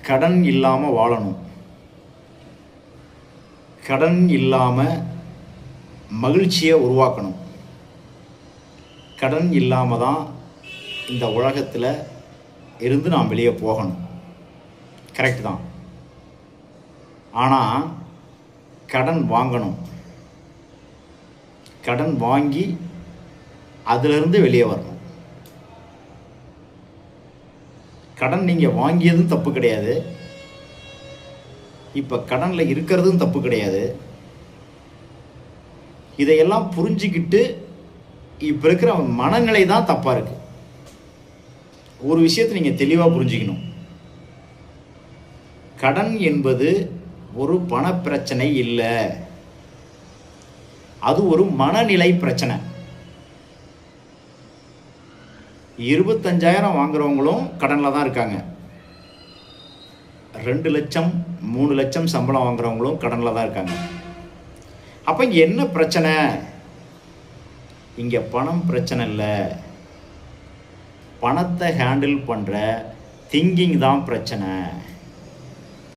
கடன் இல்லாமல் வாழணும். கடன் இல்லாமல் மகிழ்ச்சியை உருவாக்கணும். கடன் இல்லாமல் தான் இந்த உலகத்தில் இருந்து நாம் வெளியே போகணும். கரெக்ட் தான். ஆனால் கடன் வாங்கணும். கடன் வாங்கி அதிலிருந்து வெளியே வரணும். கடன் நீங்கள் வாங்கியதும் தப்பு கிடையாது, இப்போ கடனில் இருக்கிறதும் தப்பு கிடையாது. இதையெல்லாம் புரிஞ்சிக்கிட்டு இப்போ இருக்கிற மனநிலை தான் தப்பாக இருக்குது. ஒரு விஷயத்தை நீங்கள் தெளிவாக புரிஞ்சுக்கணும். கடன் என்பது ஒரு பண பிரச்சனை இல்லை, அது ஒரு மனநிலை பிரச்சனை. 25,000 வாங்குறவங்களும் கடனில் தான் இருக்காங்க. 2 லட்சம் 3 லட்சம் சம்பளம் வாங்குறவங்களும் கடனில் தான் இருக்காங்க. அப்போ இங்கே என்ன பிரச்சனை? இங்கே பணம் பிரச்சனை இல்லை, பணத்தை ஹேண்டில் பண்ணுற திங்கிங் தான் பிரச்சனை.